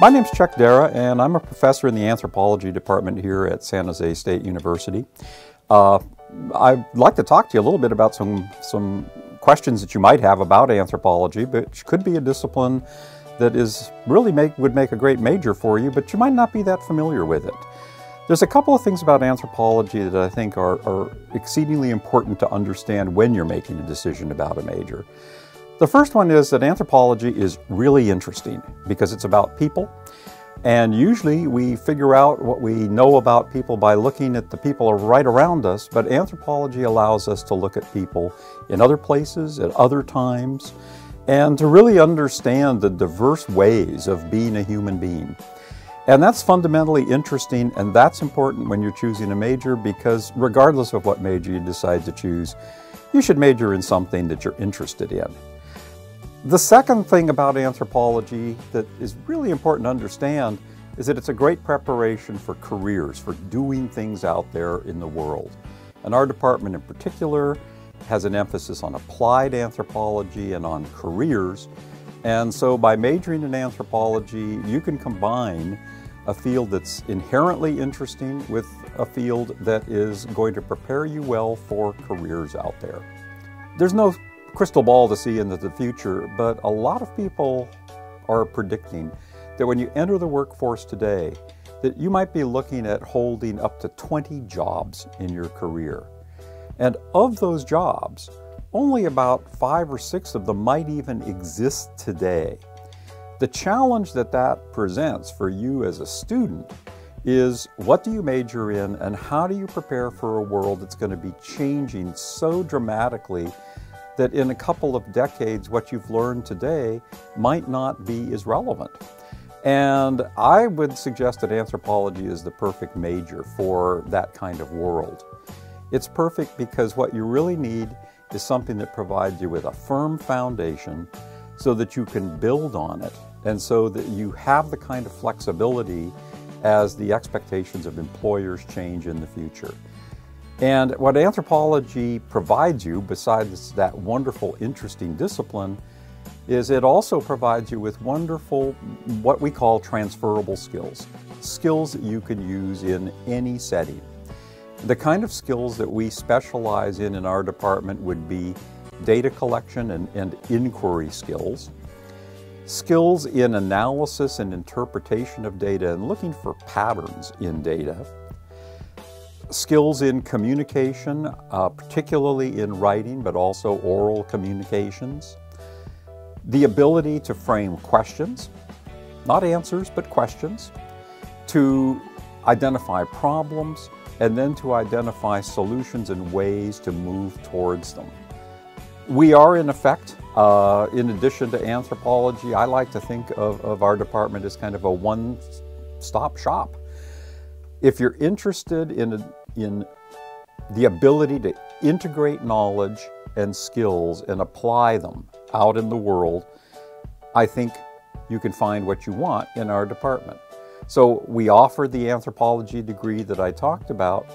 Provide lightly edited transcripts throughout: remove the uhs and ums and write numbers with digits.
My name's Chuck Darrah, and I'm a professor in the anthropology department here at San Jose State University. I'd like to talk to you a little bit about some questions that you might have about anthropology, which could be a discipline that would make a great major for you, but you might not be that familiar with it. There's a couple of things about anthropology that I think are exceedingly important to understand when you're making a decision about a major. The first one is that anthropology is really interesting because it's about people, and usually we figure out what we know about people by looking at the people right around us, but anthropology allows us to look at people in other places, at other times, and to really understand the diverse ways of being a human being. And that's fundamentally interesting, and that's important when you're choosing a major, because regardless of what major you decide to choose, you should major in something that you're interested in. The second thing about anthropology that is really important to understand is that it's a great preparation for careers, for doing things out there in the world. And our department in particular has an emphasis on applied anthropology and on careers. And so by majoring in anthropology, you can combine a field that's inherently interesting with a field that is going to prepare you well for careers out there. There's no crystal ball to see into the future, but a lot of people are predicting that when you enter the workforce today, that you might be looking at holding up to 20 jobs in your career. And of those jobs, only about 5 or 6 of them might even exist today. The challenge that presents for you as a student is, what do you major in and how do you prepare for a world that's going to be changing so dramatically that in a couple of decades what you've learned today might not be as relevant. And I would suggest that anthropology is the perfect major for that kind of world. It's perfect because what you really need is something that provides you with a firm foundation so that you can build on it, and so that you have the kind of flexibility as the expectations of employers change in the future. And what anthropology provides you, besides that wonderful, interesting discipline, is it also provides you with wonderful, what we call transferable skills. Skills that you can use in any setting. The kind of skills that we specialize in our department would be data collection and inquiry skills, skills in analysis and interpretation of data and looking for patterns in data, skills in communication, particularly in writing, but also oral communications. The ability to frame questions, not answers, but questions, to identify problems, and then to identify solutions and ways to move towards them. We are, in effect, in addition to anthropology, I like to think of our department as kind of a one-stop shop. If you're interested in the ability to integrate knowledge and skills and apply them out in the world, I think you can find what you want in our department. So we offer the anthropology degree that I talked about.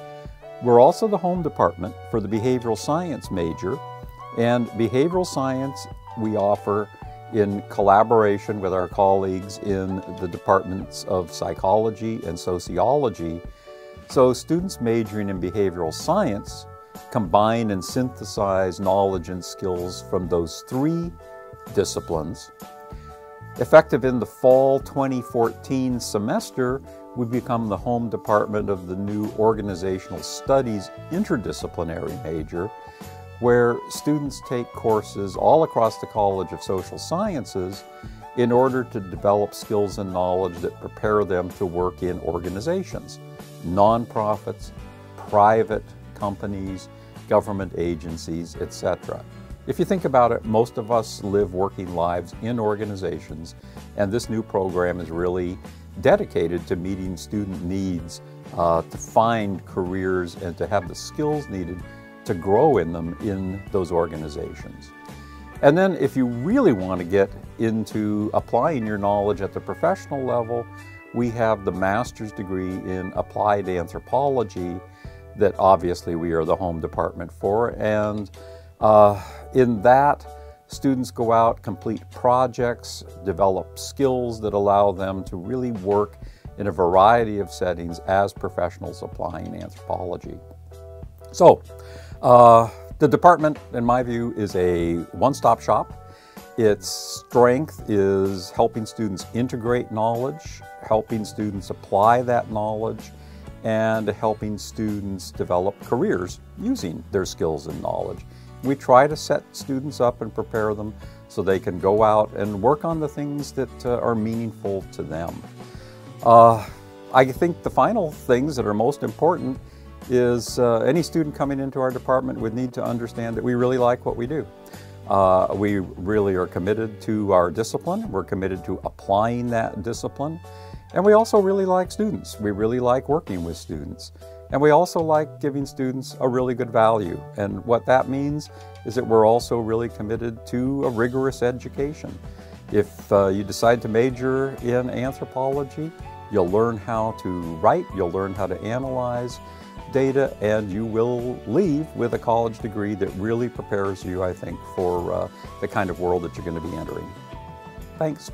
We're also the home department for the behavioral science major, and behavioral science we offer in collaboration with our colleagues in the departments of psychology and sociology. So students majoring in behavioral science combine and synthesize knowledge and skills from those 3 disciplines. Effective in the fall 2014 semester, we become the home department of the new Organizational Studies interdisciplinary major, where students take courses all across the College of Social Sciences in order to develop skills and knowledge that prepare them to work in organizations, nonprofits, private companies, government agencies, etc. If you think about it, most of us live working lives in organizations, and this new program is really dedicated to meeting student needs to find careers and to have the skills needed to grow in them in those organizations. And then if you really want to get into applying your knowledge at the professional level, we have the master's degree in applied anthropology that obviously we are the home department for. And in that, Students go out, complete projects, develop skills that allow them to really work in a variety of settings as professionals applying anthropology. So, the department, in my view, is a one-stop shop. Its strength is helping students integrate knowledge, helping students apply that knowledge, and helping students develop careers using their skills and knowledge. We try to set students up and prepare them so they can go out and work on the things that are meaningful to them. I think the final things that are most important is any student coming into our department would need to understand that we really like what we do. We really are committed to our discipline. We're committed to applying that discipline. And we also really like students. We really like working with students. And we also like giving students a really good value. And what that means is that we're also really committed to a rigorous education. If you decide to major in anthropology, you'll learn how to write, you'll learn how to analyze data, and you will leave with a college degree that really prepares you, I think, for the kind of world that you're going to be entering. Thanks.